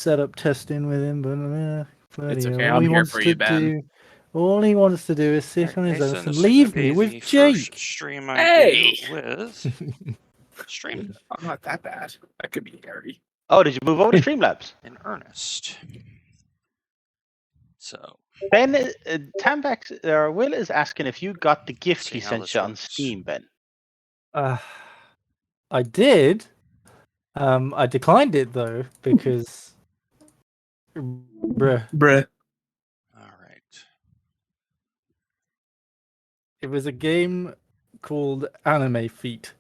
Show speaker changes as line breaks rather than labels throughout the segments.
setup testing with him, but
It's okay.
all
I'm
he
here
wants
for
to
you, Ben.
do, all he wants to do is sit on his
Okay, so
ass and
this is
leave
gonna
me
be
with
the
Jake.
first stream I
Hey!
do with Stream
I'm not that bad. That could be hairy.
Oh, did you move over to Streamlabs?
in earnest. So
Ben, Tambax, or Will is asking if you got the gift
See
he
how
sent
this
you on
works.
Steam, Ben.
I did. I declined it though because, bruh,
all right.
it was a game called Anime Feet,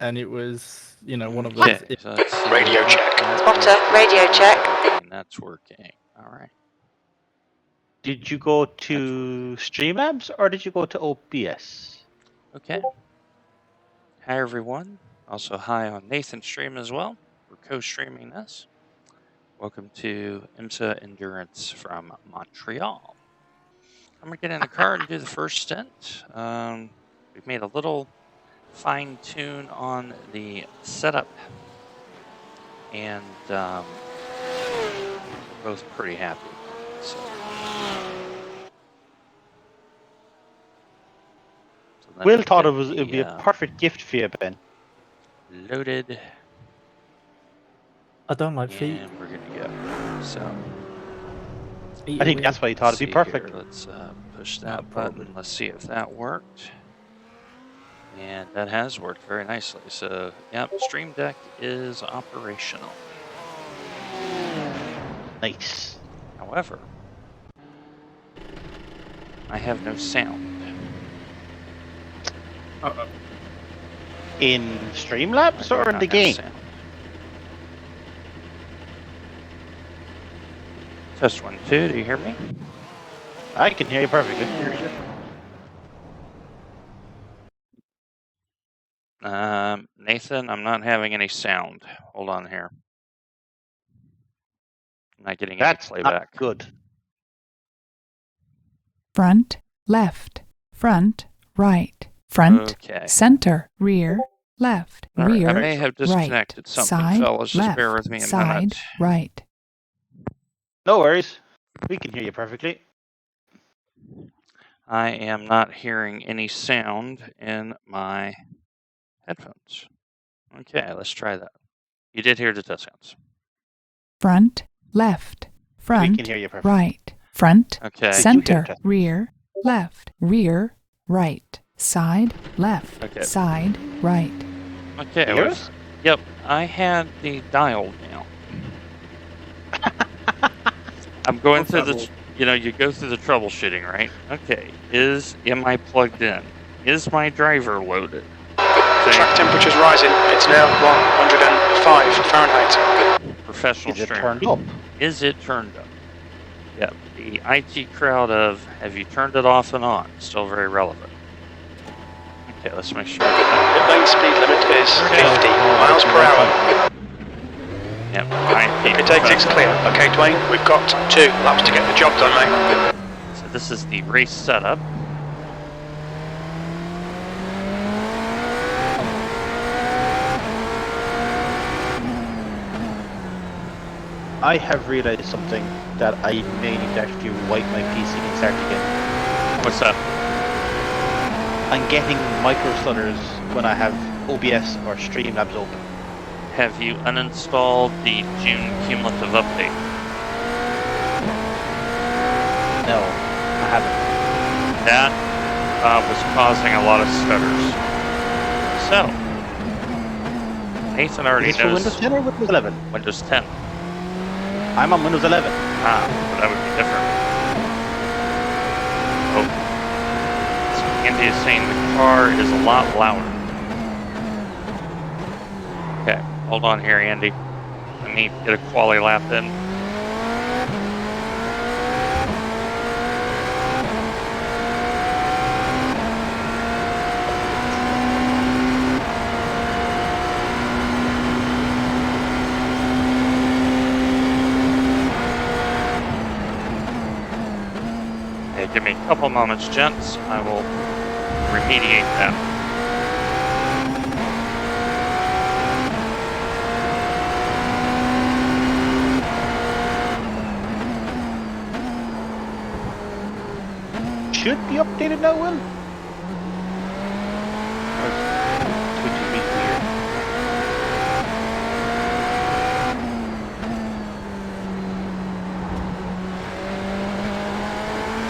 and it was, one of those.
Okay, so let's see.
Radio check.
Spotter, radio check.
Working, that's working. All right.
Did you go to Streamlabs or did you go to OBS?
Okay. Hi everyone. Also hi on Nathan's stream as well. We're co-streaming this. Welcome to IMSA Endurance from Montreal. I'm gonna get in the car and do the first stint. We've made a little fine tune on the setup, and we're both pretty happy. So
Will thought it would be a perfect gift for you, Ben.
Loaded.
I don't like feet.
And we're gonna go. So
I think that's why he thought it'd be perfect.
Here, let's push that button. Let's see if that worked. And that has worked very nicely. So, yep, Stream Deck is operational.
Nice.
However, I have no sound.
Uh-oh.
In Streamlabs or in the game?
Sound. Test 1, 2, do you hear me?
I can hear you perfectly.
Nathan, I'm not having any sound. Hold on here. I'm not getting
That's
any playback.
not good.
Front, left, front, right, front,
Okay.
center, rear, left,
All right,
rear,
I may have disconnected
right,
something,
side,
fellas. Just
left,
bear with me a
side,
minute.
right.
No worries. We can hear you perfectly.
I am not hearing any sound in my headphones. Okay, let's try that. You did hear the test sounds.
Front, left,
We
front,
can hear you perfectly.
right, front,
Okay.
center,
test?
rear, left, rear, right, side, left,
Okay.
side, right.
Okay.
Hear us?
Yep, I had the dial down. I'm going through the, you go through the troubleshooting, right? Okay, am I plugged in? Is my driver loaded?
Track temperature's rising. It's now 105 Fahrenheit.
Professional
Is it
streamer.
turned up?
Is it turned up? Yeah, the IT crowd of, have you turned it off and on? Still very relevant. Okay, let's make sure.
The main speed limit is 50 miles per hour.
Yep,
Intake 6 clear. Okay, Dwayne, we've got 2 laps to get the job done, mate.
So this is the race setup.
I have realized something that I may need to actually wipe my PC and start again.
What's that?
I'm getting micro stutters when I have OBS or Streamlabs open.
Have you uninstalled the June cumulative update?
No, I haven't.
That was causing a lot of stutters. So, Nathan already
Is this for
knows
Windows 10 or Windows 11?
Windows 10.
I'm on Windows 11.
Ah, but that would be different. Oh. So Andy is saying the car is a lot louder. Okay, hold on here, Andy. Let me get a quali lap in. Hey, give me a couple moments, gents. I will remediate that.
should be updated now, Will? Twitch is being weird.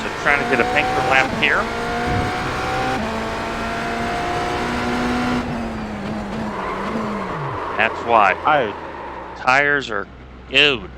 So trying to get a banker lap here. That's why. Tires are good.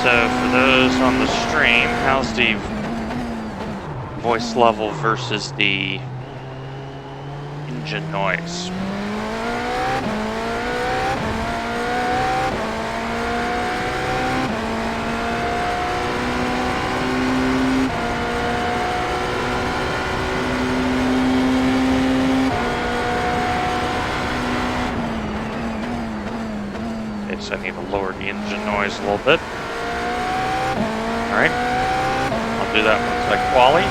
So for those on the stream, how's the voice level versus the engine noise? Okay, so I need to lower the engine noise a little bit. Alright, I'll do that once I quali.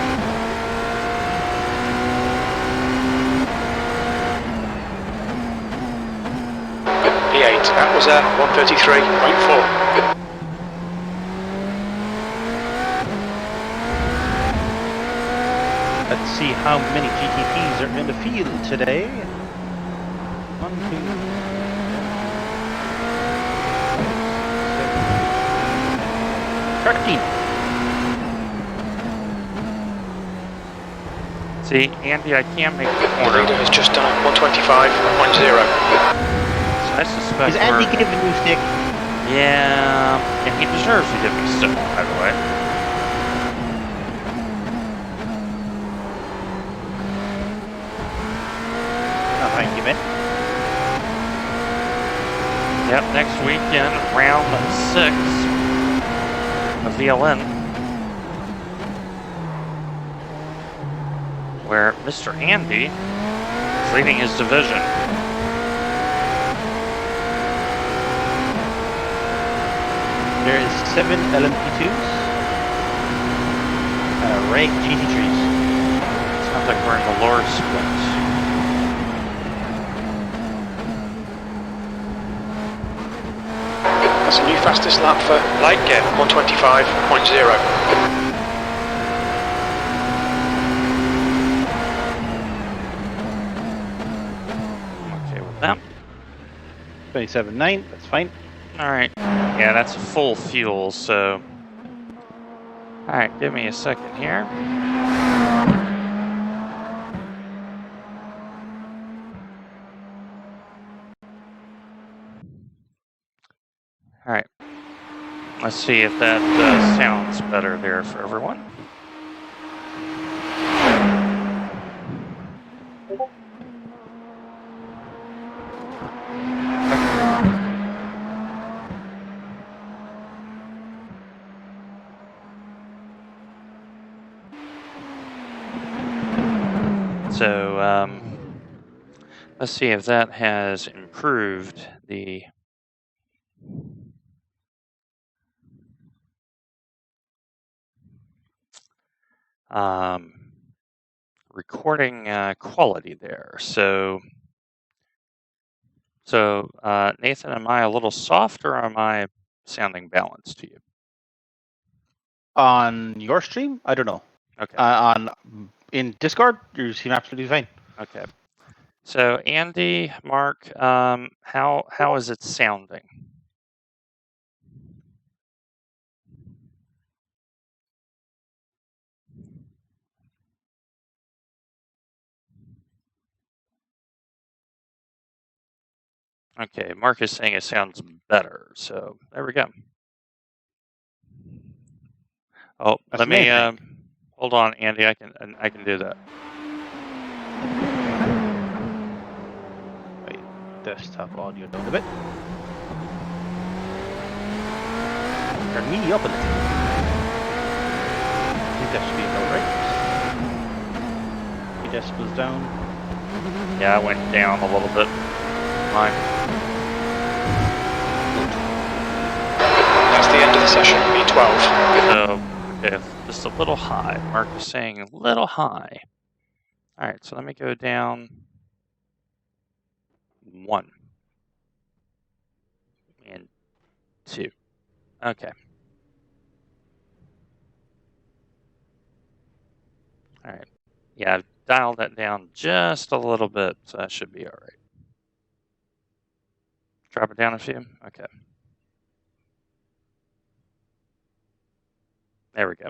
P8, that was a 133.4.
Let's see how many GTPs are in the field today. 1, 2, 13.
See, Andy, I can't make the
The
corner.
leader has just done 125.0.
So I suspect
Is Andy
we're...
giving you stick?
Yeah, and he deserves to give me stuff, by the way.
Oh, thank you, man.
Yep, next weekend, round 6 of VLN, where Mr. Andy is leading his division.
There is 7 LMP2s and a rank GT3s.
Sounds like we're in the Lord splits.
That's a new fastest lap for light game, 125.0.
Okay with that.
27.9, that's fine.
Alright. Yeah, that's full fuel, so... Alright, give me a second here. Alright. Let's see if that sounds better there for everyone. So, let's see if that has improved the recording quality there. So Nathan, am I a little soft or am I sounding balanced to you?
On your stream, I don't know.
Okay.
In Discord, you seem absolutely fine.
Okay. So Andy, Mark, how is it sounding? Okay, Mark is saying it sounds better. So there we go. Oh,
That's
let me
amazing.
hold on, Andy. I can do that.
Wait, desktop audio down a bit. Turn me up a little. I think that should be about right. 3 decibels down.
Yeah, I went down a little bit. mine.
That's the end of the session, B12.
So, okay, just a little high. Mark is saying a little high. All right, so let me go down 1 and 2. Okay. All right. Yeah, I've dialed that down just a little bit, so that should be all right. Drop it down a few? Okay. There we go.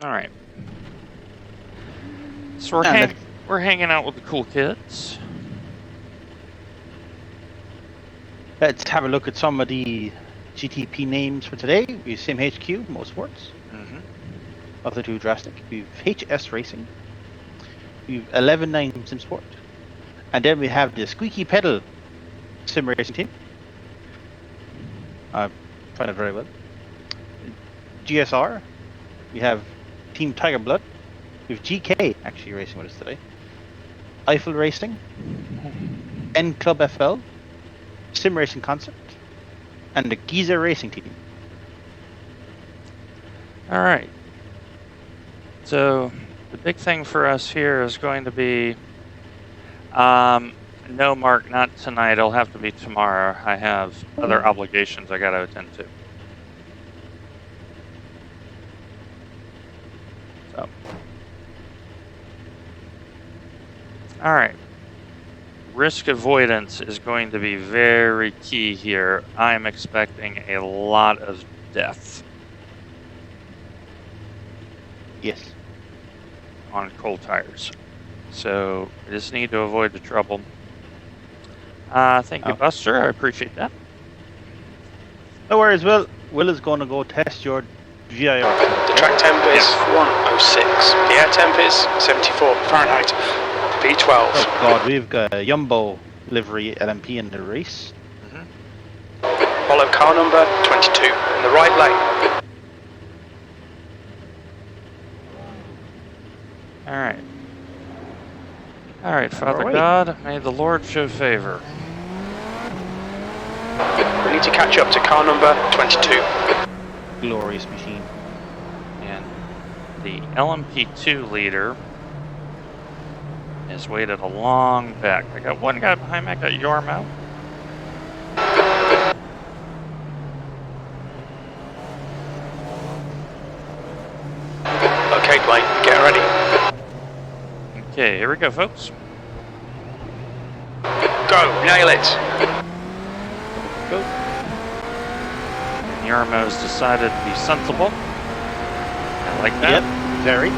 All right. So we're hanging out with the cool kids.
Let's have a look at some of the GTP names for today. We have SimHQ, Motorsports.
Mm-hmm.
Of the two drastic. We have HS Racing. We have 11-9 SimSport. And then we have the Squeaky Pedal Sim Racing team. I find it very well. GSR. We have Team Tiger Blood. We have GK actually racing with us today. Eiffel Racing. N Club FL. Sim Racing Concept. And the Giza Racing team.
All right. So the big thing for us here is going to be, no, Mark, not tonight. It'll have to be tomorrow. I have other obligations I got to attend to. So, all right. Risk avoidance is going to be very key here. I am expecting a lot of death.
Yes.
On cold tires. So we just need to avoid the trouble. Thank you, Buster. I appreciate that.
No worries, Will. Will is going to go test your VIR.
The track temp is 106. The air temp is 74 Fahrenheit. B12.
Oh God, we've got a Jumbo livery LMP in the race.
Mm-hmm. Follow car number 22 in the right lane.
All right, Father God, may the Lord show favor.
We need to catch up to car number 22.
Glorious machine.
And the LMP2 leader is waited a long back. I got one guy behind me. I got Yormo.
Okay, Dwayne, get ready.
Okay, here we go, folks.
Go, nail it.
Go. Yormo's decided to be sensible. I like that.
Yep, very.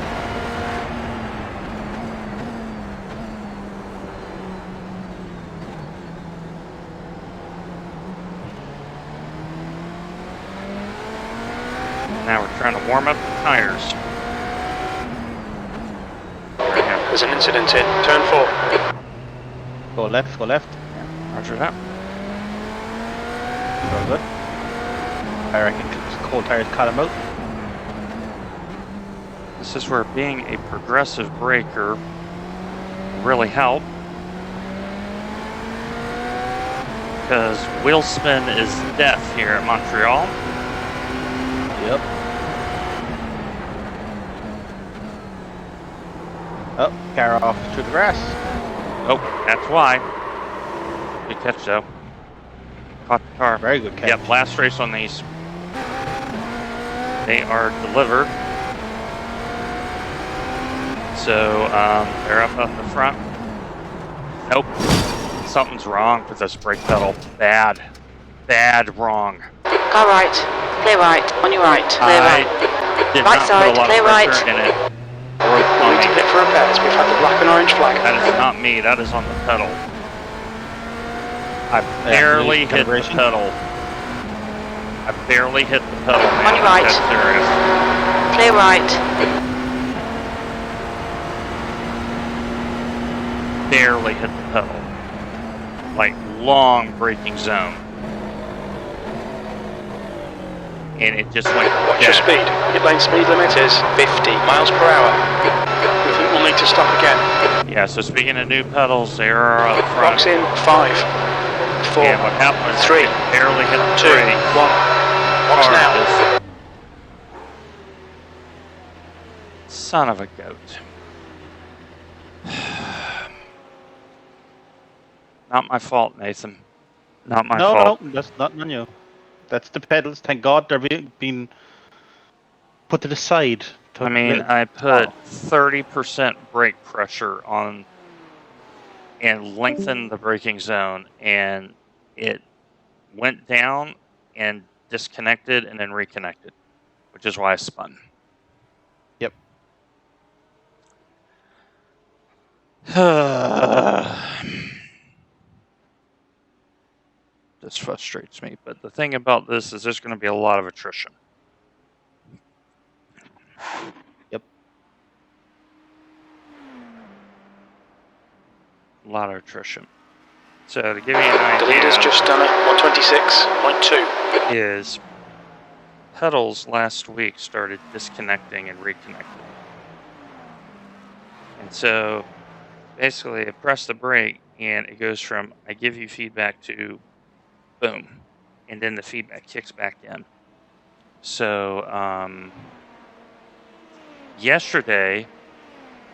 Now we're trying to warm up the tires.
There's an incident in turn 4.
Go left, go left.
Roger that.
Very good. I reckon cold tires cut him out.
This is where being a progressive braker really help. Because wheel spin is death here at Montreal.
Yep. Oh, car off through the grass.
Oh, that's why. Good catch, though. Caught the car.
Very good catch.
Yep, last race on these. They are delivered. So, they're up the front. Nope. Something's wrong with this brake pedal. Bad. Bad wrong.
Car right. Clear right. On your right. Clear right.
Did
Right
not
side,
put a lot
clear
of
right.
pressure in it. Broke on
Waiting
me.
it for repairs. We've had the black and orange flag.
That is not me. That is on the pedal. I barely hit the pedal. I barely hit the pedal, man.
On your right.
That's serious.
Clear right.
Barely hit the pedal. Like, long braking zone. And it just went
Watch your
dead.
speed. Pit lane speed limit is 50 miles per hour. We think we'll need need to stop again.
Yeah, so speaking of new pedals, they are up front.
Box in 5, 4,
And what happened was
3,
it barely hit the
2,
brake.
1. Box
Car
now.
just- Son of a goat. Not my fault, Nathan. Not my fault.
No, that's not on you. That's the pedals. Thank God they're being put to the side.
I mean, I put 30% brake pressure on and lengthened the braking zone, and it went down and disconnected and then reconnected, which is why I spun.
Yep.
This frustrates me, but the thing about this is there's going to be a lot of attrition.
Yep.
A lot of attrition. So to give you an
The leader's
idea,
just done it. 126.2.
is pedals last week started disconnecting and reconnecting. And so basically I press the brake and it goes from I give you feedback to boom. And then the feedback kicks back in. So yesterday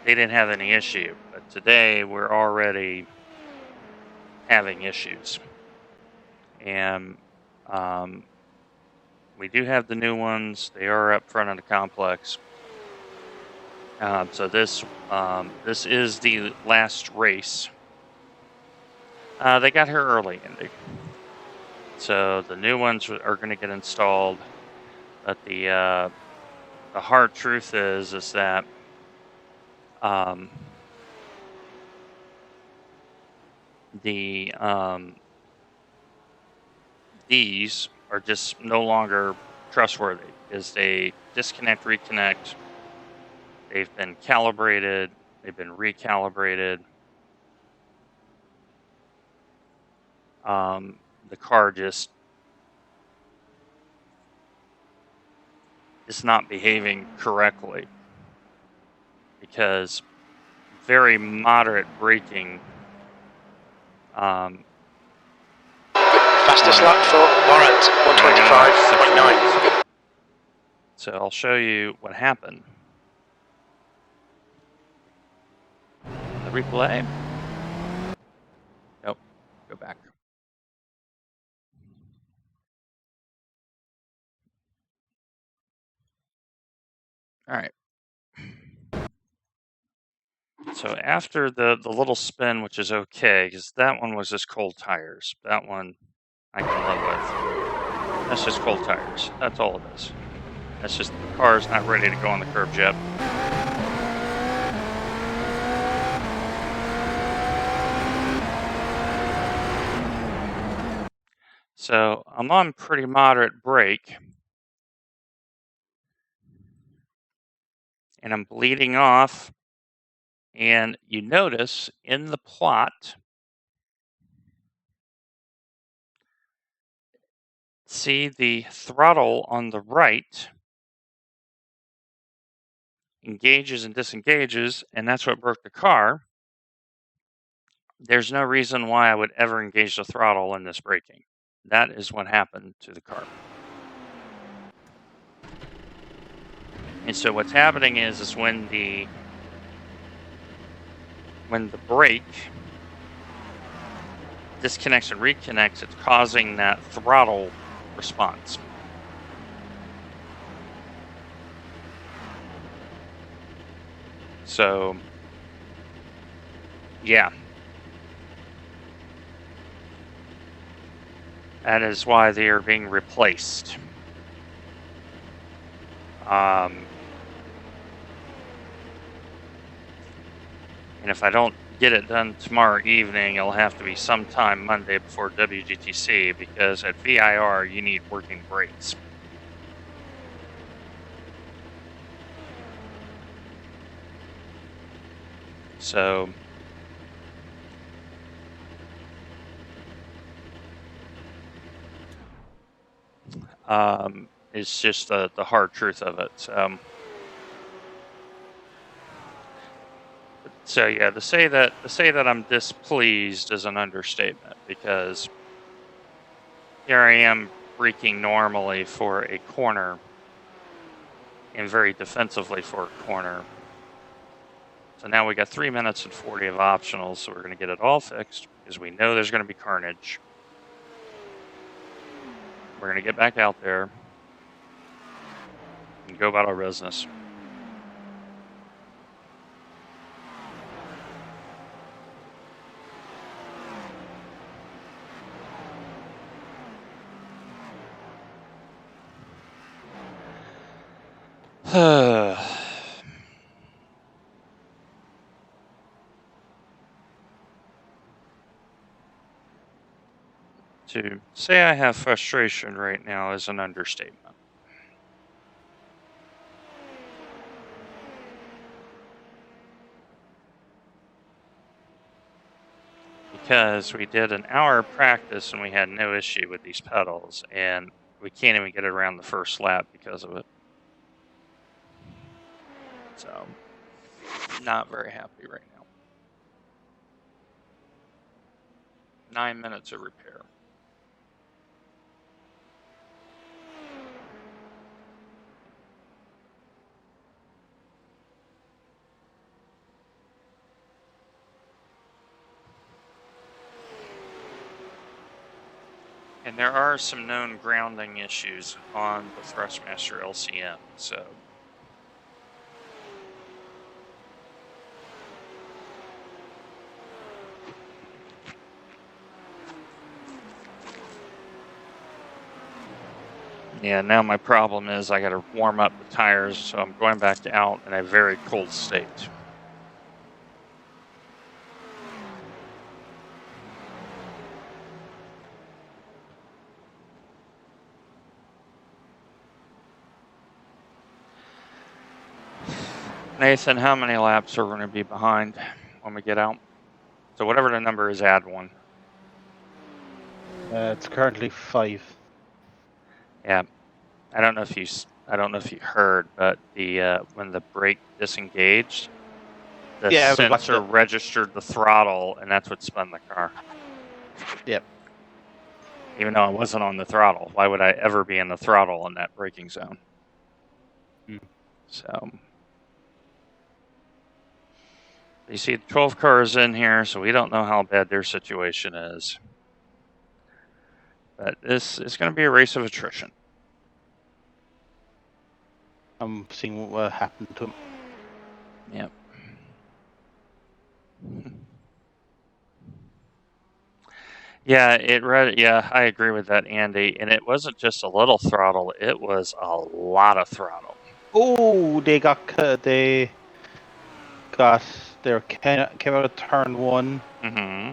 they didn't have any issue, but today we're already having issues. And we do have the new ones. They are up front of the complex. So this is the last race. They got here early, Indy. So the new ones are going to get installed. But the hard truth is that these are just no longer trustworthy because they disconnect, reconnect. They've been calibrated. They've been recalibrated. The car just is not behaving correctly because very moderate braking.
Fastest lap for Laurent, 125.9.
So I'll show you what happened. The replay. Nope. Go back. All right. So after the little spin, which is okay, because that one was just cold tires. That one I can live with. That's just cold tires. That's all it is. That's just the car's not ready to go on the curb yet. So I'm on pretty moderate brake. And I'm bleeding off. And you notice in the plot, see the throttle on the right engages and disengages, and that's what broke the car. There's no reason why I would ever engage the throttle in this braking. That is what happened to the car. And so what's happening is when the brake disconnects and reconnects, it's causing that throttle response. So, yeah. That is why they are being replaced. And if I don't get it done tomorrow evening, it'll have to be sometime Monday before WGTC, because at VIR you need working brakes. So it's just the hard truth of it. So So yeah, to say that I'm displeased is an understatement, because here I am braking normally for a corner and very defensively for a corner. So now we got 3 minutes and 40 of optionals, so we're going to get it all fixed because we know there's going to be carnage. We're going to get back out there and go about our business. To say I have frustration right now is an understatement. Because we did an hour of practice and we had no issue with these pedals, and we can't even get it around the first lap because of it. So, not very happy right now. 9 minutes of repair. And there are some known grounding issues on the Thrustmaster LCM, so. Yeah, now my problem is I gotta warm up the tires, so I'm going back out in a very cold state. Nathan, how many laps are we going to be behind when we get out? So whatever the number is, add one.
It's currently 5.
Yeah, I don't know if you heard, but the when the brake disengaged, the sensor registered the throttle, and that's what spun the car.
Yep.
Even though I wasn't on the throttle, why would I ever be in the throttle in that braking zone? So. You see 12 cars in here, so we don't know how bad their situation is. But this is going to be a race of attrition.
I'm seeing what happened to him.
Yep. Yeah, I agree with that, Andy. And it wasn't just a little throttle; it was a lot of throttle.
Oh, they came out of turn 1.
Mm-hmm.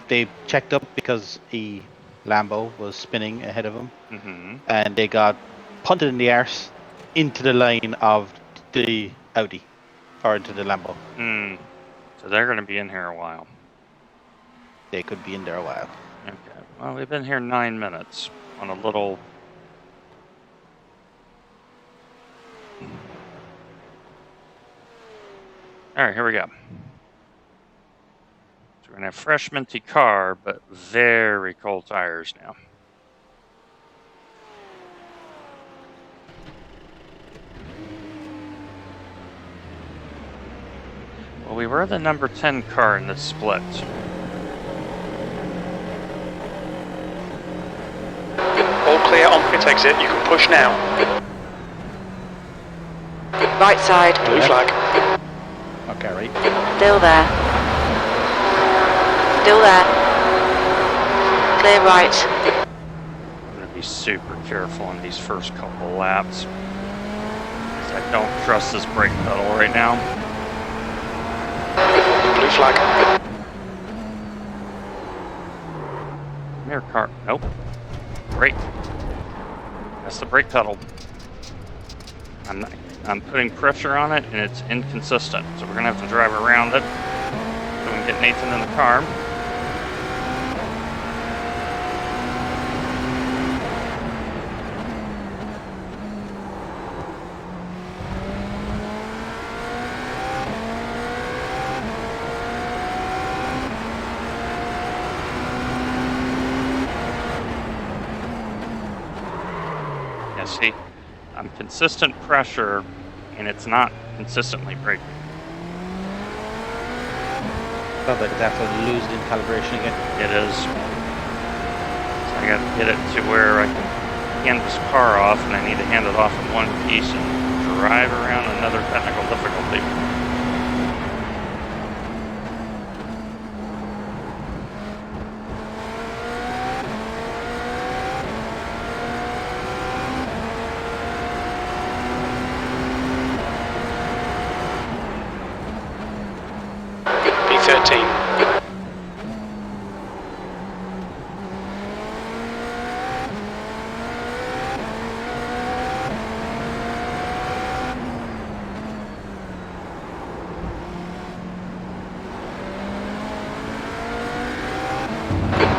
They checked up because Lambo was spinning ahead of him,
Mm-hmm.
and they got punted in the arse into the line of the Audi, or into the Lambo.
So they're going to be in here a while.
They could be in there a while.
Okay. Well, we've been here 9 minutes on a little. All right, here we go. So we're going to have fresh, minty car, but very cold tires now. Well, we were the number 10 car in this split.
All clear on pit exit, you can push now.
Right side.
Blue flag.
Okay, right.
Still there. Still there. Clear right.
I'm going to be super careful in these first couple laps, because I don't trust this brake pedal right now.
Blue flag.
Come here, car. Nope. Brake. That's the brake pedal. I'm putting pressure on it, and it's inconsistent. So we're going to have to drive around it so we can get Nathan in the car. Yeah, see, I'm consistent pressure, and it's not consistently braking.
Sounds like it's after losing calibration again.
It is. So I got to get it to where I can hand this car off, and I need to hand it off in one piece and drive around another technical difficulty.
P13.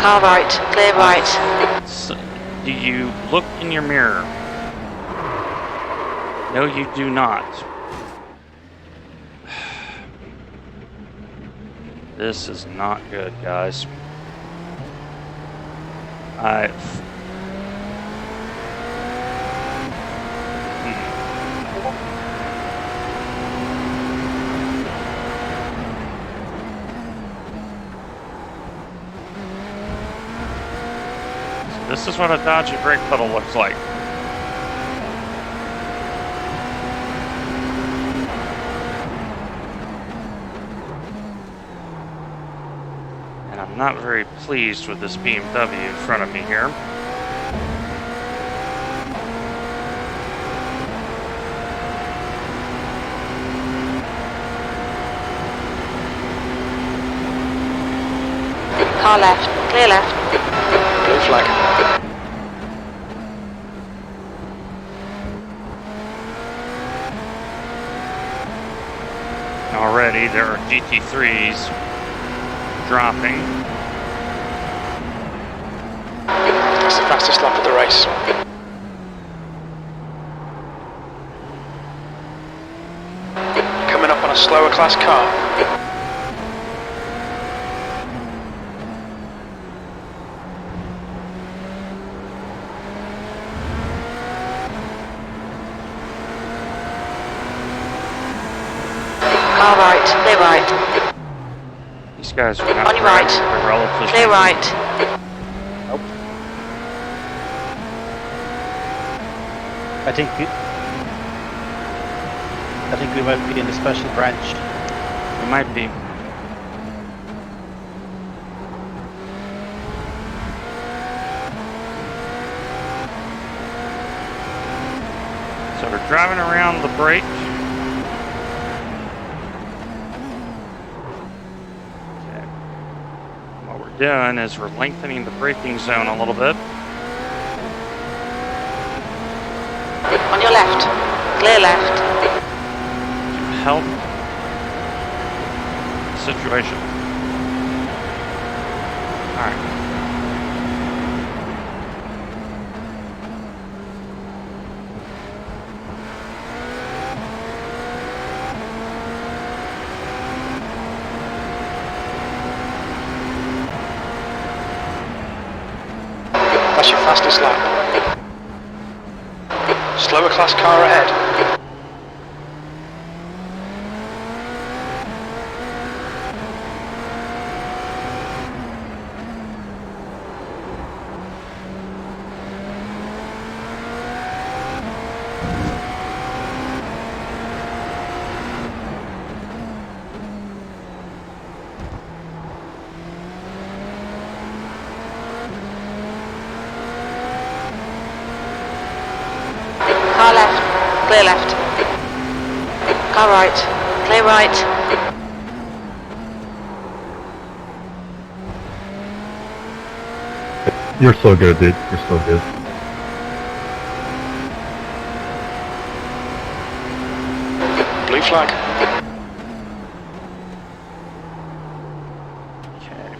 Car right, clear right.
So, do you look in your mirror? No, you do not. This is not good, guys. So this is what a dodgy brake pedal looks like. And I'm not very pleased with this BMW in front of me here.
Car left, clear left.
Blue flag.
Already there are GT3s dropping.
That's the fastest lap of the race. Coming up on a slower class car.
Car right, clear right.
These guys are not
On your right.
they're relatively
Clear right.
I think we might be in a special branch.
It might be. So we're driving around the brake. Okay. What we're doing is we're lengthening the braking zone a little bit.
On your left, clear left.
To help the situation. All right.
That's your fastest lap. Slower class car ahead.
Car left, clear left. Car right, clear right.
You're so good, dude. You're so good.
Blue flag.
Okay.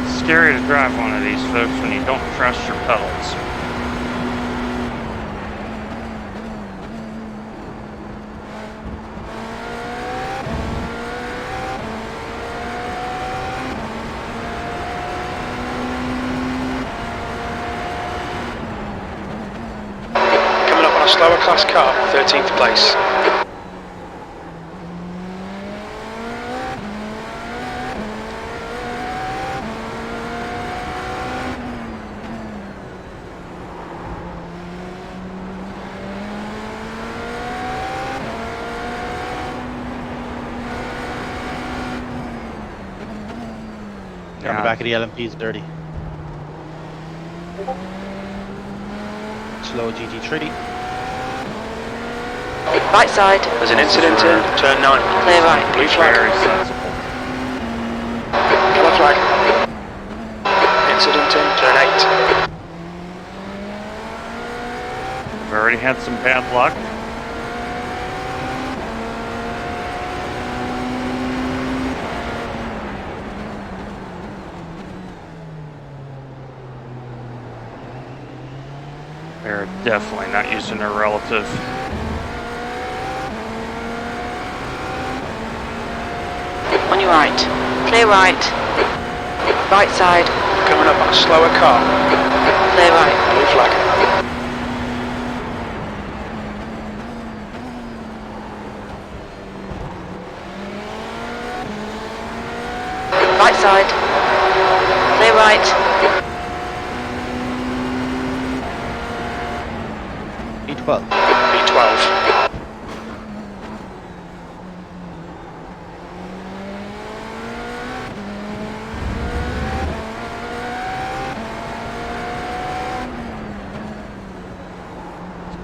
It's scary to drive one of these, folks, when you don't trust your pedals.
a slower class car, 13th place.
On the back of the LMP is dirty. Slow GT3.
Right side.
There's an incident in turn 9.
Clear right.
Blue flag.
Very sensible.
Yellow flag. Incident in turn 8.
We've already had some bad luck. They're definitely not using their relative.
On your right. Clear right. Right side.
Coming up on a slower car.
Clear right.
Blue flag.
Right side. Clear right.
B12.
B12.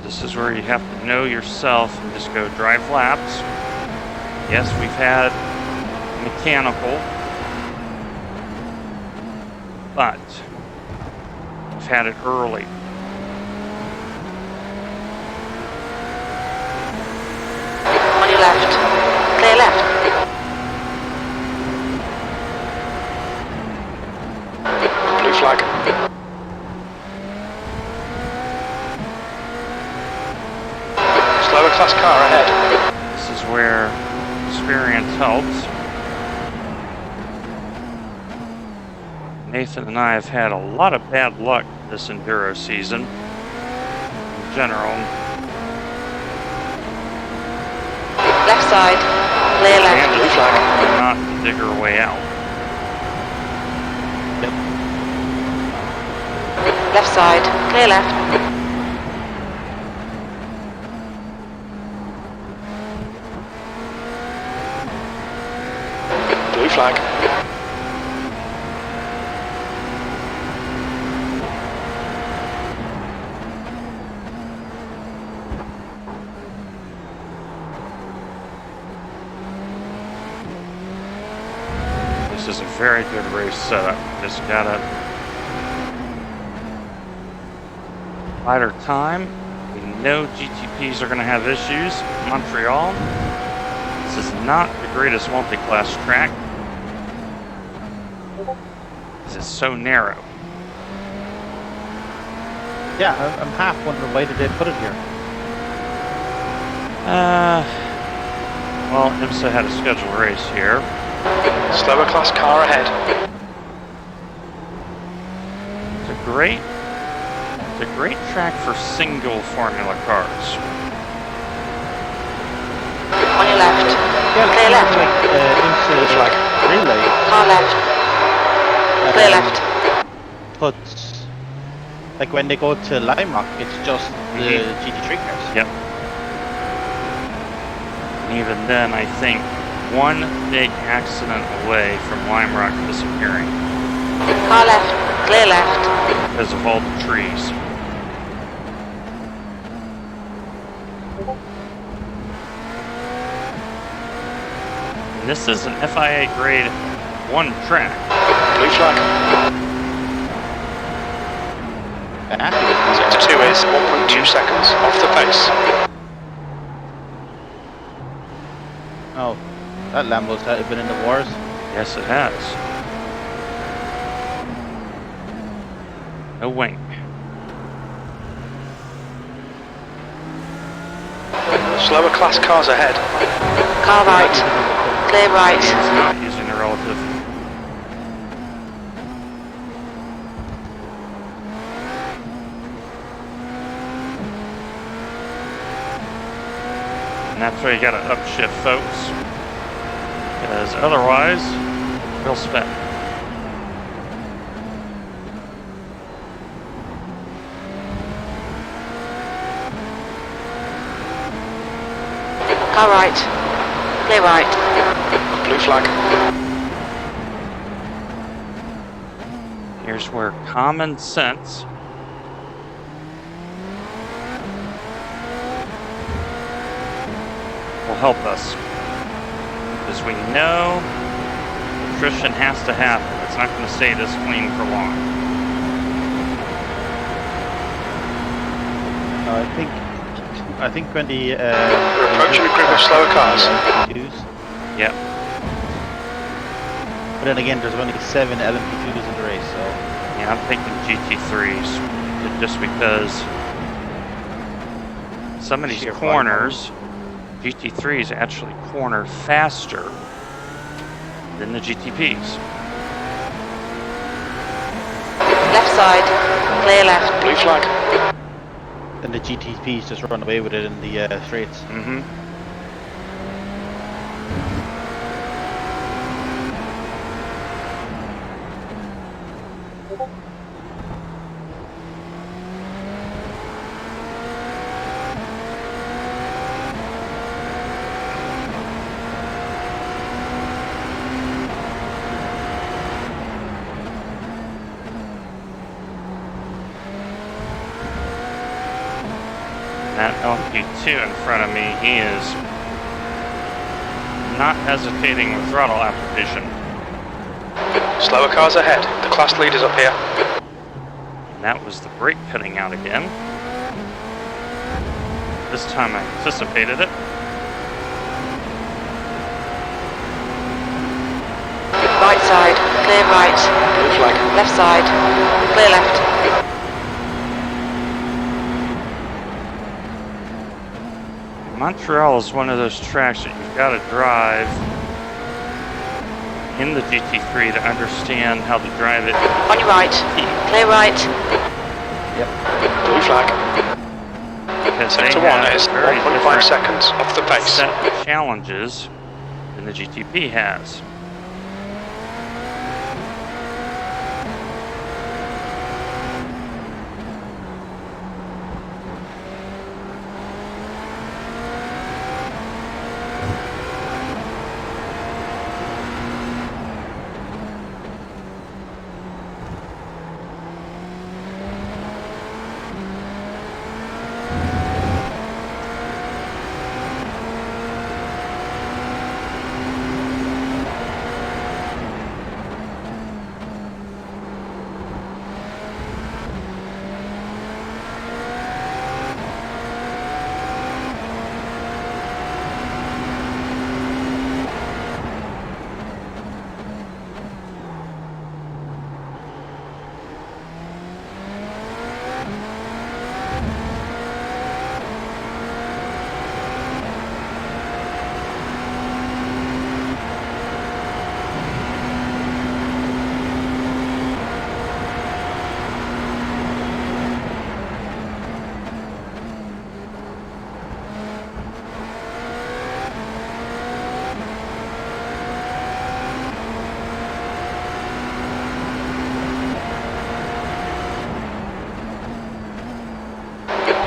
This is where you have to know yourself and just go drive laps. Yes, we've had mechanical, but we've had it early.
On your left. Clear left.
Blue flag. Slower class car ahead.
This is where experience helps. Nathan and I have had a lot of bad luck this enduro season in general.
Left side. Clear left.
And it's not to dig our way out.
Left side. Clear left.
Blue flag.
This is a very good race setup. Just gotta bide our time. We know GTPs are gonna have issues. Montreal. This is not the greatest multi-class track. This is so narrow.
Yeah, I'm half wondering why did they put it here.
Well, IMSA had a scheduled race here.
Slower class car ahead.
It's a great track for single formula cars.
On your left.
Yeah,
Clear left.
like IMSA
flag.
relay
Car left. Clear left.
puts, like when they go to Lime Rock, it's just the GT3 cars.
Yep. And even then, I think one big accident away from Lime Rock disappearing
Car left. Clear left.
because of all the trees. And this is an FIA grade 1 track.
Blue flag. Sector 2 is 1.2 seconds off the pace.
Oh, that Lambo's had been in the wars.
Yes, it has. No wing.
Slower class cars ahead.
Car right. Clear right.
It's not using the relative. that's why you gotta upshift, folks. Because otherwise, we'll spin.
Car right. Clear right.
Blue flag.
Here's where common sense will help us. Because we know attrition has to happen. It's not going to stay this clean for long.
I think when the
We're approaching a group of slower cars.
Yep.
But then again, there's only 7 LMP2s in the race, so
Yeah, I'm thinking GT3s. Just because some of these
Sheer
corners, GT3s actually corner faster than the GTPs.
Left side. Clear left.
Blue flag.
and the GTPs just run away with it in the straights.
Mm-hmm. That LP2 in front of me, he is not hesitating with throttle application.
Slower cars ahead. The class leaders up here.
And that was the brake cutting out again. This time I anticipated it.
Right side, clear right.
Blue flag.
Left side, clear left.
Montreal is one of those tracks that you've got to drive in the GT3 to understand how to drive it.
On your right, clear right.
Blue flag.
Because they
Sector 1
have
is
very
1.5
different
seconds off the pace.
set of challenges than the GTP has.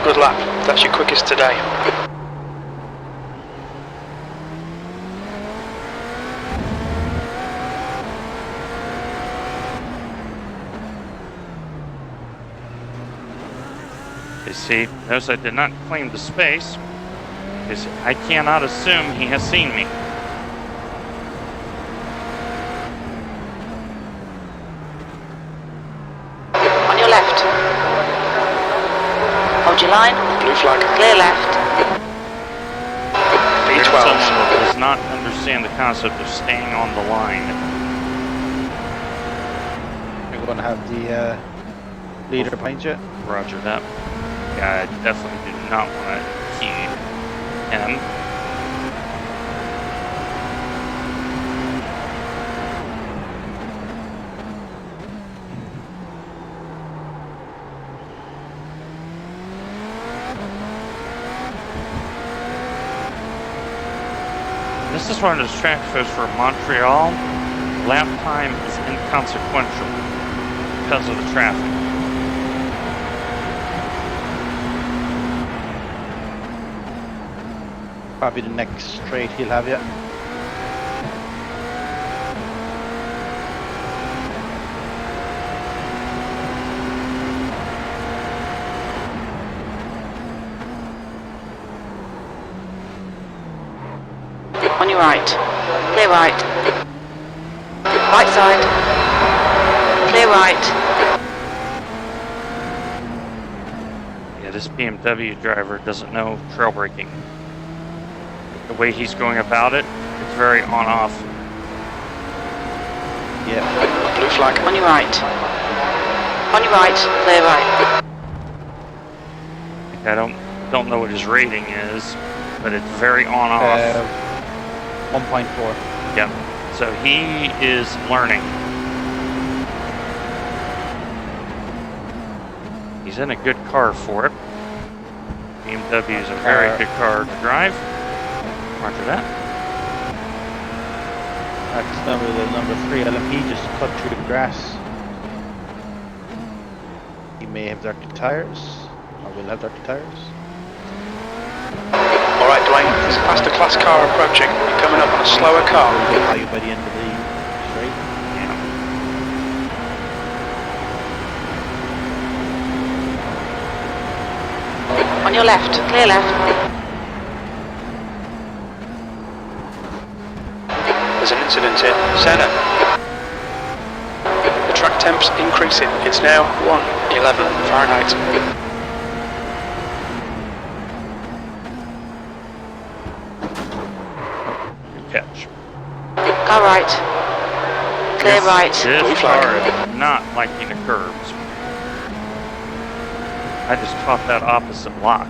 Good lap. That's your quickest today.
You see, notice I did not claim the space, because I cannot assume he has seen me.
On your left. Hold your line,
Blue flag.
clear left.
There's
V12.
someone that does not understand the concept of staying on the line.
You're going to have the leader behind you.
Roger that. Yeah, I definitely do not want to impede him. This is one of those track shows for Montreal. Lap time is inconsequential because of the traffic.
Probably the next straight he'll have you.
On your right. Clear right. Right side. Clear right.
Yeah, this BMW driver doesn't know trail braking. The way he's going about it, it's very on-off.
Yeah.
Blue flag.
On your right. On your right. Clear right.
I don't know what his rating is, but it's very on-off.
1.4.
Yep. So he is learning. He's in a good car for it. BMW is a very good car to drive. Roger that.
That's number 3 LMP just cut through the grass. He may have dirty tires, or will have dirty tires.
Alright, Dwayne, there's a faster class car approaching. You're coming up on a slower car.
We'll get by you by the end of the straight.
On your left. Clear left.
There's an incident here. Senna. The track temp's increasing. It's now 111 Fahrenheit.
Catch.
Car right. Clear right.
This car is not liking the curbs. I just caught that opposite lock.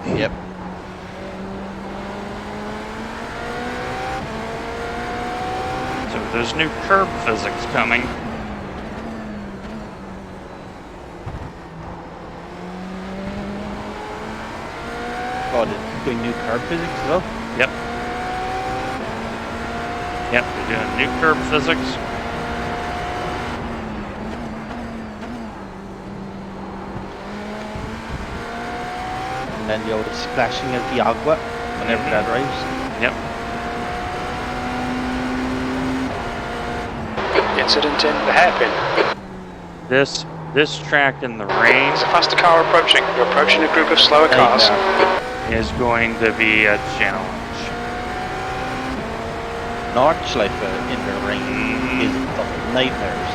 Yep.
So there's new curb physics coming.
Oh, they're doing new curb physics as well?
Yep. Yep, they're doing new curb physics.
And then the old splashing of the agua whenever that arrives.
Yep.
Incident in the hairpin.
This track in the rain
There's a faster car approaching. You're approaching a group of slower cars.
is going to be a challenge.
Nordschleife in the rain is fucking nightmares.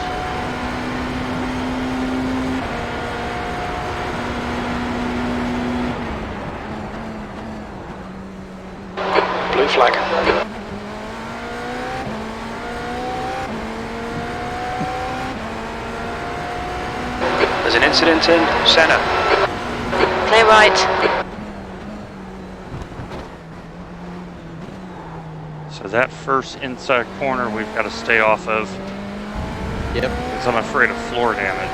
Blue flag. There's an incident in Senna.
Clear right.
So that first inside corner we've got to stay off of.
Yep.
Because I'm afraid of floor damage.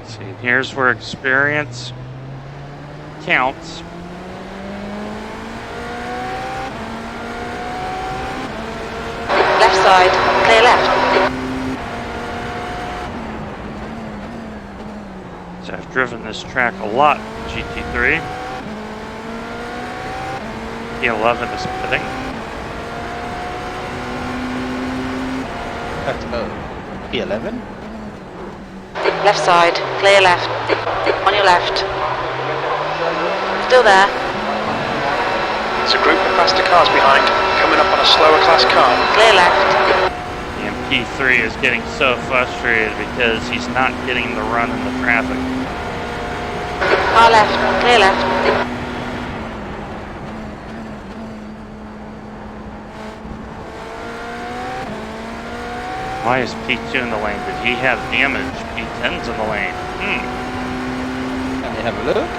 See, here's where experience counts.
Left side. Clear left.
So I've driven this track a lot in GT3. P11 is pitting.
That's P11.
Left side. Clear left. On your left. Still there.
There's a group of faster cars behind, coming up on a slower class car.
Clear left.
And P3 is getting so frustrated because he's not getting the run in the traffic.
Car left. Clear left.
Why is P2 in the lane? Did he have damage? P10's in the lane.
Let me have a look.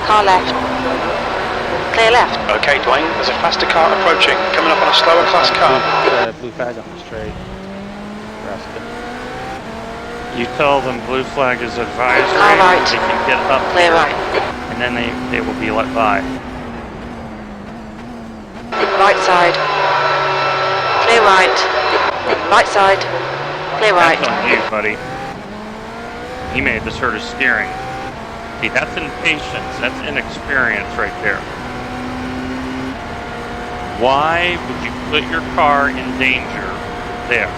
Car left. Clear left.
Okay, Dwayne, there's a faster car approaching, coming up on a slower class car.
Blue flag on the straight. Rascal.
You tell them blue flag is advisory.
Car right.
They can get up
Clear
here,
right.
and then they will be let by.
Right side. Clear right. Right side. Clear right.
That's on you, buddy. He may have just hurt his steering. See, that's impatience. That's inexperience right there. Why would you put your car in danger there?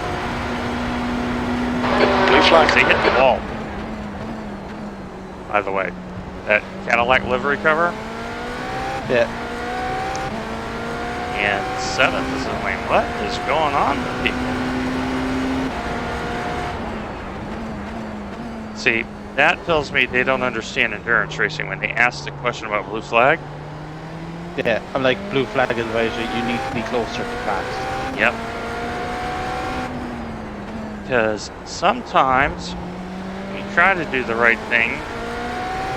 Blue flag.
They hit the wall. By the way, that Cadillac livery cover
Yeah.
and 7th is in lane. What is going on with people? See, that tells me they don't understand endurance racing. When they ask the question about blue flag,
Yeah. I'm like blue flag advisory. You need to be closer to fast.
yep. Because sometimes when you try to do the right thing,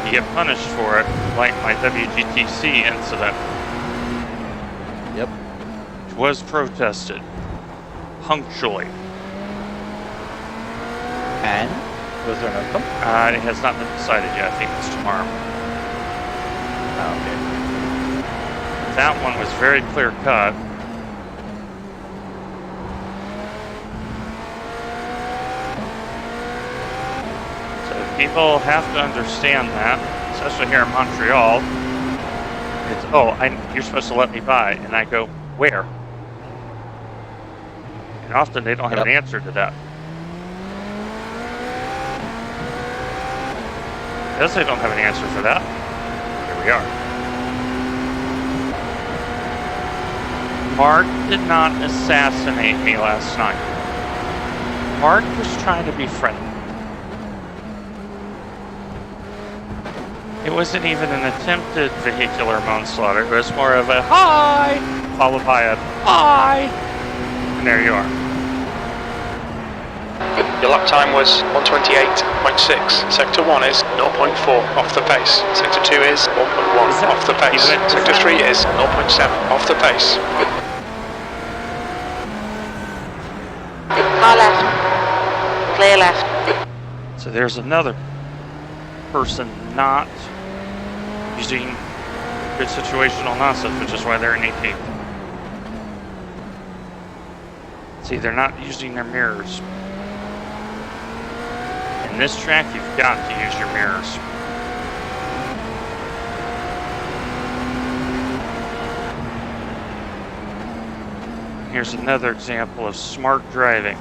you get punished for it, like my WGTC incident.
Yep.
Which was protested punctually.
And was there an outcome?
It has not been decided yet. I think it's tomorrow.
Oh, okay.
That one was very clear cut. So people have to understand that, especially here in Montreal. It's, oh, you're supposed to let me by. And I go, where? And often they don't have an answer to that. Because they don't have an answer for that, here we are. Mark did not assassinate me last night. Mark was trying to be friendly. It wasn't even an attempted vehicular manslaughter. It was more of a hi, followed by a hi, and there you are.
Your lap time was 1:28.6. Sector 1 is 0.4 off the pace. Sector 2 is 1.1 off the pace. Sector 3 is 0.7 off the pace.
Car left. Clear left.
So there's another person not using good situational nonsense, which is why they're in 18th. See, they're not using their mirrors. In this track, you've got to use your mirrors. Here's another example of smart driving.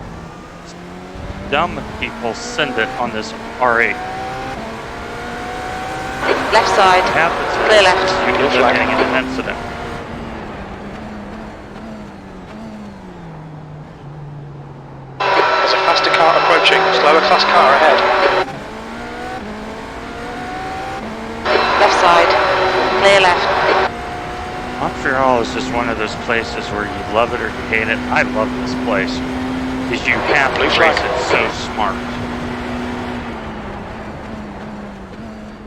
Dumb people send it on this R8.
Left side.
What happens
Clear
is
left.
you end up getting into an incident.
There's a faster car approaching. Slower class car ahead.
Left side. Clear left.
Montreal is just one of those places where you love it or you hate it. I love this place because you have to race it so smart.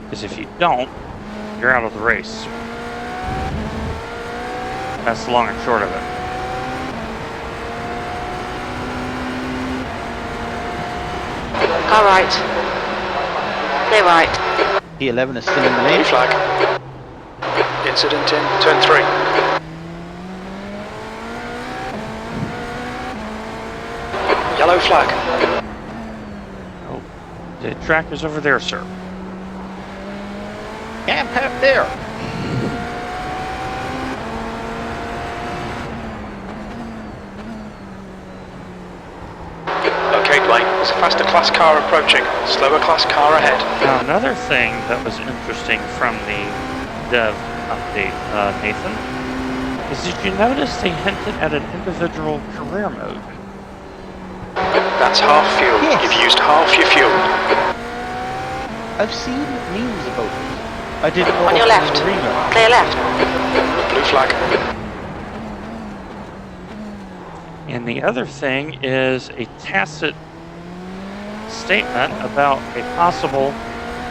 Because if you don't, you're out of the race. That's the long and short of it.
Car right. Clear right.
P11 is still in the
Blue
lane.
flag. Incident in turn 3. Yellow flag.
Oh, the track is over there, sir.
Can't have there.
Okay, Dwayne. There's a faster class car approaching. Slower class car ahead.
Now, another thing that was interesting from the dev update, Nathan, is did you notice they hinted at an individual career mode?
That's half fuel.
Yes.
You've used half your fuel.
I've seen memes about it. I didn't know
On your
it was
left.
a remote.
Clear left.
Blue flag.
And the other thing is a tacit statement about a possible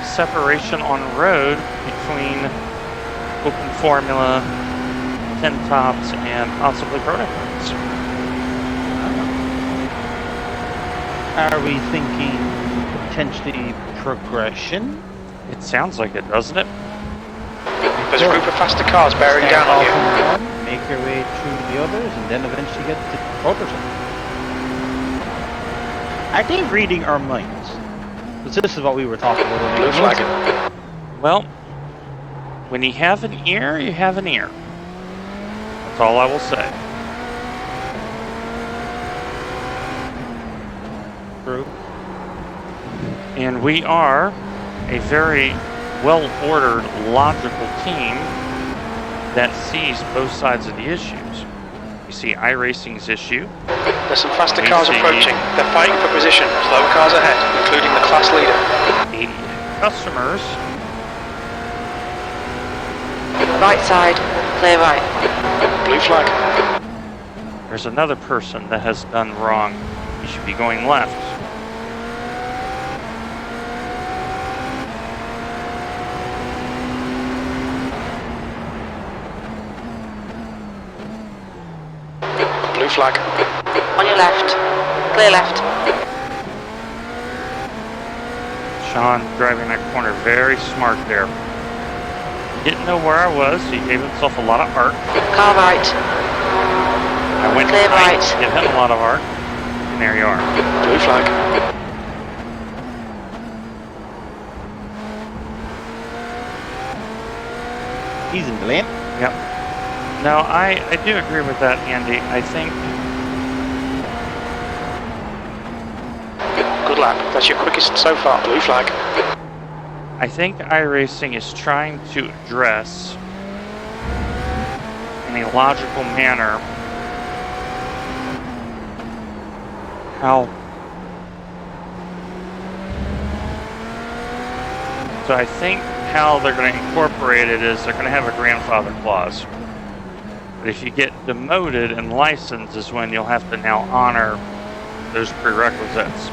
separation on road between open formula, 10 tops, and possibly prototypes.
Are we thinking potentially progression?
It sounds like it, doesn't it?
There's a group of faster cars bearing down on you.
One, make your way through the others, and then eventually get to prototype. Are they reading our minds? Because this is what we were talking about.
Blue flag.
Well, when you have an ear, you have an ear. That's all I will say.
True.
And we are a very well-ordered, logical team that sees both sides of the issues. You see iRacing's issue.
There's some faster cars approaching. They're fighting for position. Slower cars ahead, including the class leader.
80 customers.
Right side, clear right.
Blue flag.
There's another person that has done wrong. You should be going left.
Blue flag.
On your left, clear left.
Sean driving that corner very smart there. Didn't know where I was, so he gave himself a lot of arc.
Car right,
I went
clear
right,
right.
give him a lot of arc, and there you are.
Blue flag.
He's in the lane.
Yep. No, I do agree with that, Andy. I think
Good lap. That's your quickest so far. Blue flag.
iRacing is trying to address in a logical manner So I think how they're going to incorporate it is they're going to have a grandfather clause. But if you get demoted and licensed is when you'll have to now honor those prerequisites.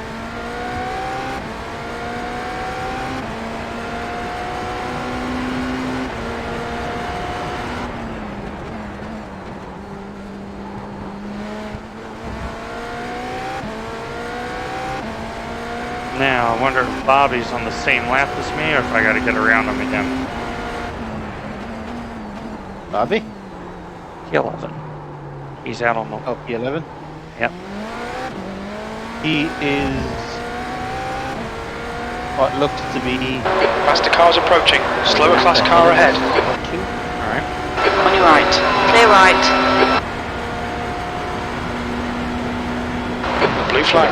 Now, I wonder if Bobby's on the same lap as me or if I got to get around him again.
Bobby?
P11. He's out on the...
Oh, P11?
Yep.
He is what looks to be
Faster cars approaching. Slower class car ahead.
Alright.
On your right, clear right.
Blue flag.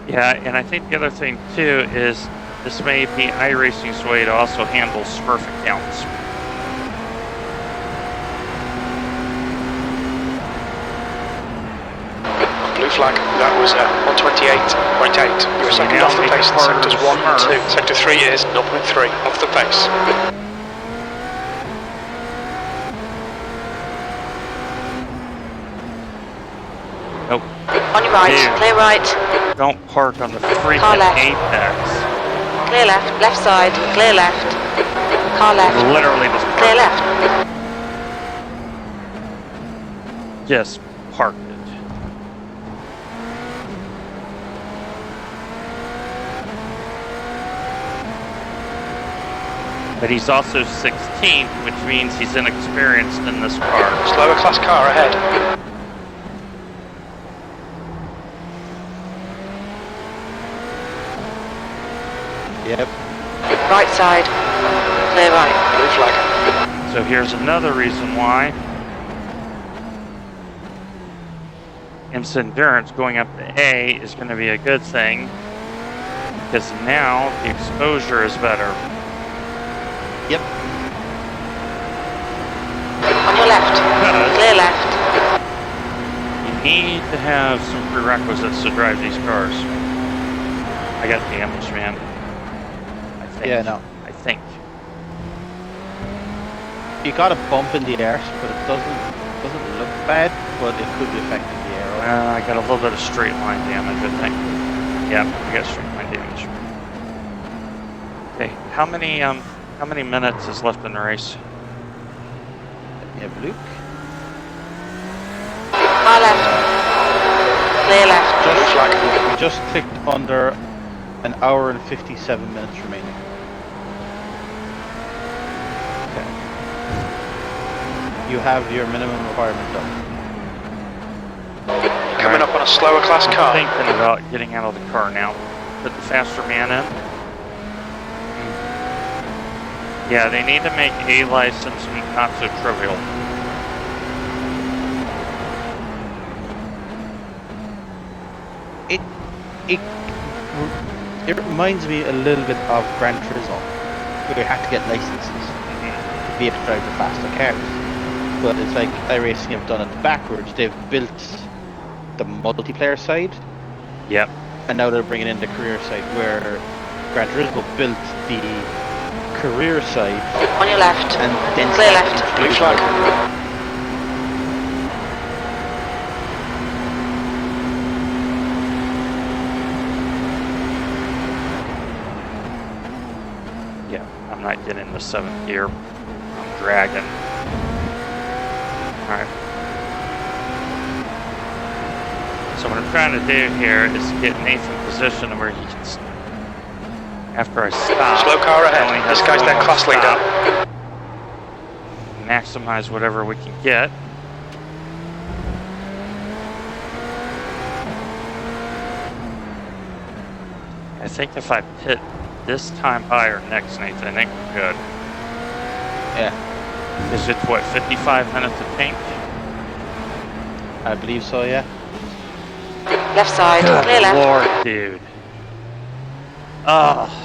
Yeah, and I think the other thing too is this may be iRacing's way to also handle Smurf accounts.
Blue flag. That was 128.8. You're second
now
off the
make it
pace in
harder
sectors
to
1 and
Smurf.
2. Sector 3 is 0.3 off the pace.
Nope.
On your right,
Dude.
clear right.
Don't park on the freaking
Car left.
apex.
Clear left, left side, clear left. Car left,
Literally just
clear
park
left.
it. Just parked it. But he's also 16th, which means he's inexperienced in this car.
Slower class car ahead.
Yep.
Right side, clear right.
Blue flag.
So here's another reason why IMSA Endurance going up to A is going to be a good thing, because now the exposure is better.
Yep.
On your left,
Because
clear left.
you need to have some prerequisites to drive these cars. I got damage, man. I think.
Yeah, no.
I think.
You got a bump in the air, but it doesn't look bad, but it could be affecting the aero.
I got a little bit of straight line damage, I think. Yep, I got straight line damage. Okay, how many minutes is left in the race?
We have Luke.
Car left. Clear left.
We just clicked under an hour and 57 minutes remaining.
Okay.
You have your minimum requirement done.
Coming up on a slower class
I'm
car.
thinking about getting out of the car now. Put the faster man in. Yeah, they need to make a license not so trivial.
It reminds me a little bit of Gran Turismo, where you have to get licenses to be able to drive the faster cars. But it's like iRacing have done it backwards. They've built the multiplayer side,
Yep.
and now they're bringing in the career side, where Gran Turismo built the career side
On your left.
and then
Clear
started
left.
Blue
introducing
flag.
Yeah, I'm not getting the 7th gear. I'm dragging. Alright. So what I'm trying to do here is get Nathan in position where he can, after I stop,
Slow car
I
ahead.
only have
This guy's
one
their
more
class
stop.
leader.
Maximize whatever we can get. I think if I pit this time higher next, Nathan, I think we're good.
Yeah,
Is it what, 55 minutes of pink?
I believe so. Yeah.
Left side.
Good
Clear left.
Lord, dude. Oh.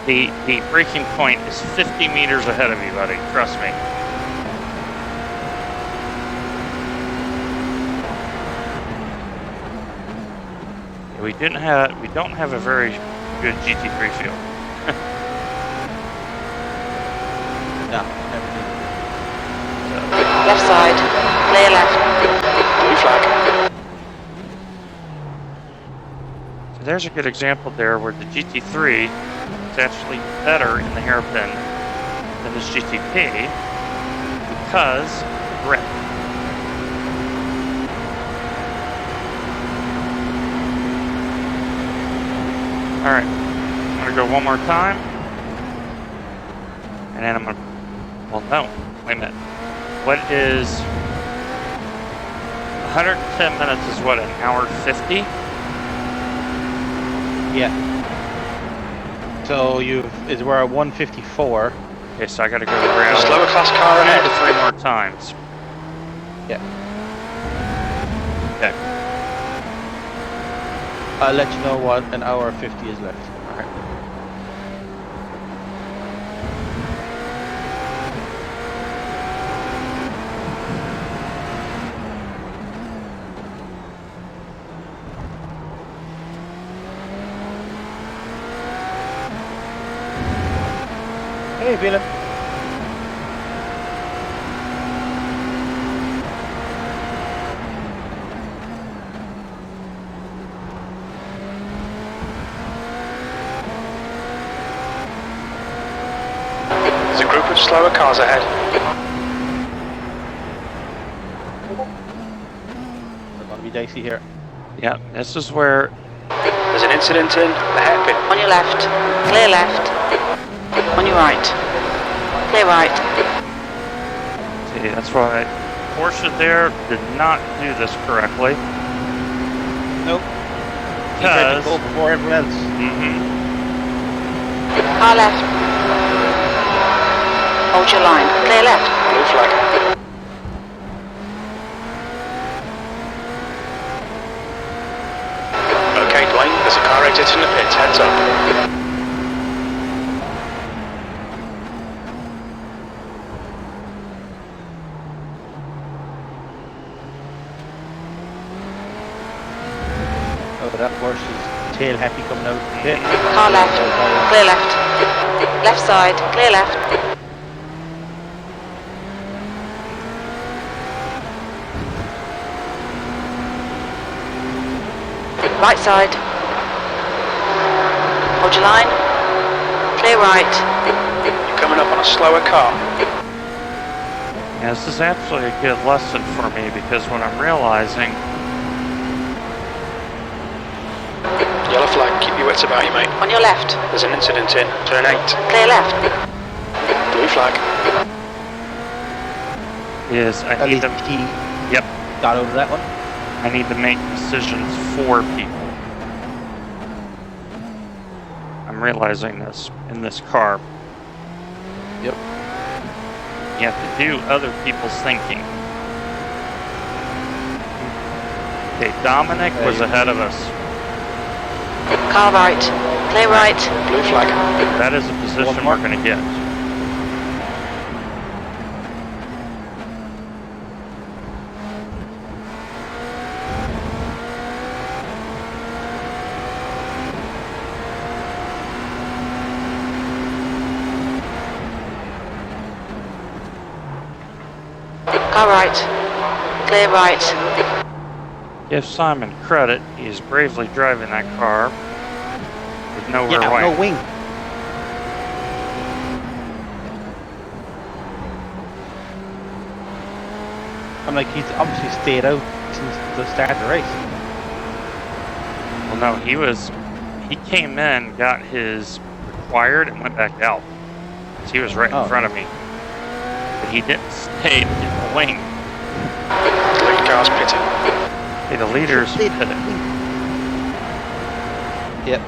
The breaking point is 50 meters ahead of me, buddy. Trust me. We don't have a very good GT3 field.
No.
Left side. Clear left.
Blue flag.
So there's a good example there where the GT3 is actually better in the hairpin than this GTP because of the grip. Alright, I'm gonna go one more time. And then I'm gonna, well no, wait a minute. What is 110 minutes is what, an hour 50?
Yeah. So we're at 154.
Okay, so I gotta go around
Slower class car ahead.
3 more times.
Yeah.
Okay.
I'll let you know what an hour 50 is left.
Alright.
Hey, Philip.
There's a group of slower cars ahead.
We're gonna be dicey here.
Yeah, this is where
There's an incident in the hairpin.
On your left. Clear left. On your right. Clear right.
see, that's why Porsche there did not do this correctly.
Nope. He tried to
Because
go before everyone else.
Car left. Hold your line. Clear left.
Blue flag. Okay, Dwayne, there's a car exiting the pits. Heads up.
Oh, that Porsche's tail happy coming out. Yeah.
Car left. Clear left. Left side. Clear left. Right side. Hold your line. Clear right.
You're coming up on a slower car.
Yeah, this is actually a good lesson for me because what I'm realizing,
Yellow flag, keep your wits about you, mate.
On your left.
There's an incident in turn 8.
Clear left.
Blue flag.
is I
At
need
least
to,
he
yep,
got over that one.
I need to make decisions for people. I'm realizing this in this car.
Yep.
You have to do other people's thinking. Okay, Dominic was ahead of us.
Car right. Clear right.
Blue flag.
That is a position we're going to get.
Car right. Clear right.
Give Simon credit, he's bravely driving that car with no rear wing.
No wing. I'm like, he's obviously stayed out since the start of the race.
Well, no, he came in, got his required, and went back out. So he was right in front of me. But he didn't stay in the wing.
The lead car's pitting.
Hey, the leader's pitting.
Yep.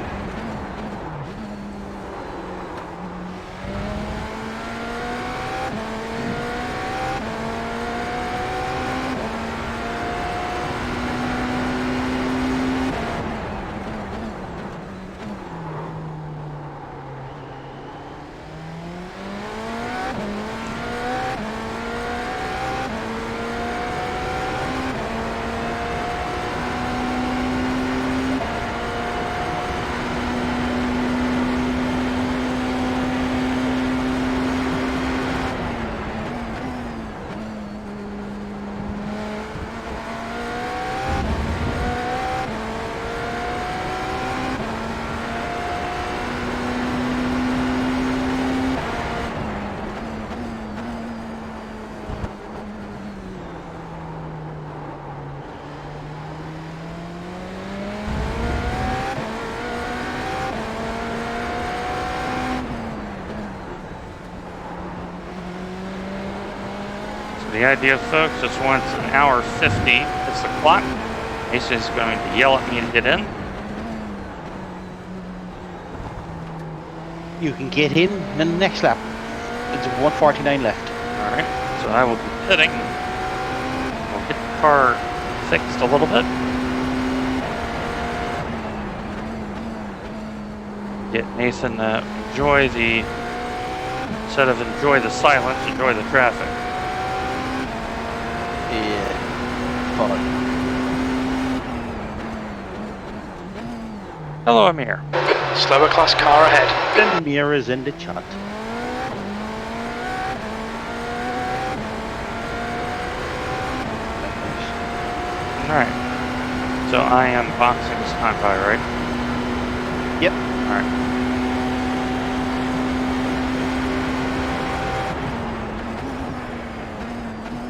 The idea, folks, is once an hour 50 hits the clock, Asa is going to yell at me to get in.
You can get in, and then the next lap. It's 1:49 left.
Alright, so I will be pitting. We'll get the car fixed a little bit. Get Nathan to enjoy the, instead of enjoy the silence, enjoy the traffic.
Yeah. Fun.
Hello, Amir.
Slower class car ahead.
The mirrors in the chat.
Alright. So I am boxing this time by, right?
Yep.
Alright.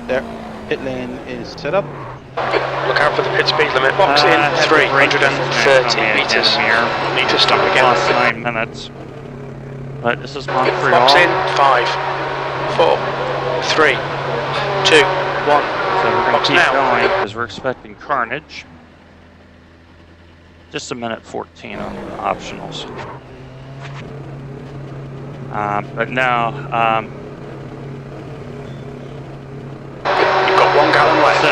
There. Pit lane is set up.
Look out for the pit speed limit. Box in 330 meters. Need to stop again.
Last 9 minutes. But this is Montreal.
Box in 5, 4, 3, 2, 1.
So we're going
Box
to keep
now.
going because we're expecting carnage. Just a minute 14 on the optionals. But now,
You've got 1 gallon left.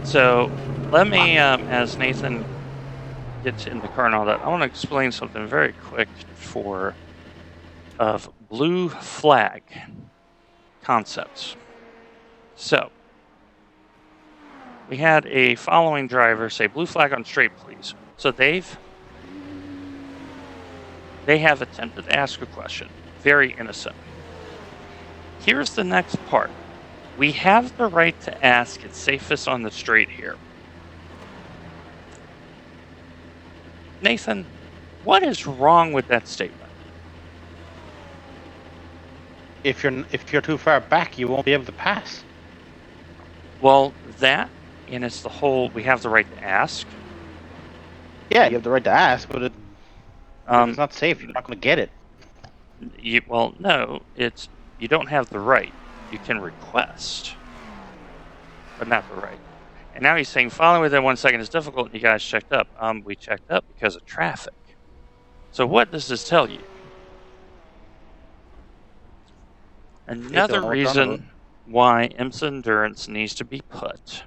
so let me, as Nathan gets in the car and all that, I want to explain something very quick of blue flag concepts. So, we had a following driver say, blue flag on straight, please. So they have attempted to ask a question, very innocent. Here's the next part. We have the right to ask it safest on the straight here. Nathan, what is wrong with that statement?
If you're too far back, you won't be able to pass.
Well, that, and it's the whole, we have the right to ask.
Yeah, you have the right to ask, but it's not safe. You're not going to get it.
Well, no, it's, you don't have the right. You can request, but not the right. And now he's saying following within 1 second is difficult, and you guys checked up. We checked up because of traffic. So what does this tell you? Another reason why IMSA Endurance needs to be put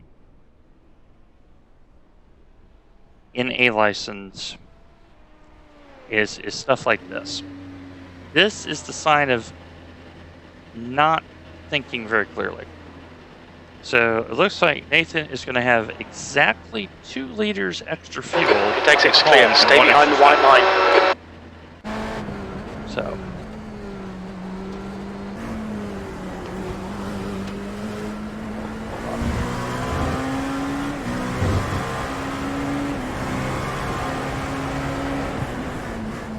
in a license is stuff like this. This is the sign of not thinking very clearly. So it looks like Nathan is going to have exactly 2 liters extra fuel.
It exits clear. Stay behind the white line.
So.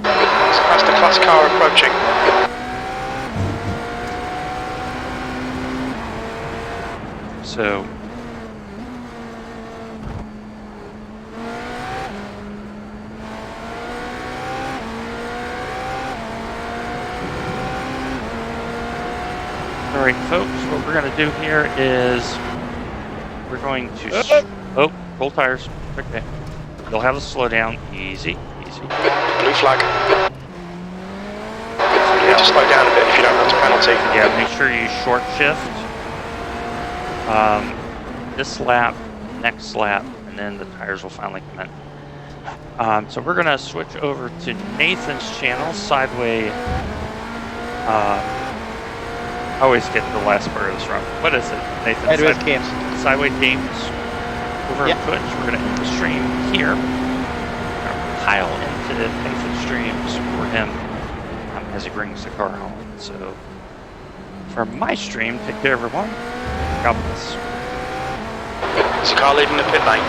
That's the class car approaching.
So. All right, folks, what we're going to do here is we're going to... roll tires. Okay. You'll have a slowdown. Easy, easy.
Blue flag. You need to slow down a bit if you don't want a penalty.
Yeah, make sure you short shift. This lap, next lap, and then the tires will finally come in. So we're going to switch over to Nathan's channel, Sideway... I always get the last part of this wrong. What is it, Nathan?
Sideway Games.
Sideway Games. Over on Twitch. We're going to end the stream here. We're going to pile into Nathan's streams for him as he brings the car home. So, for my stream, take care, everyone. God bless.
There's a car leaving the pit lane.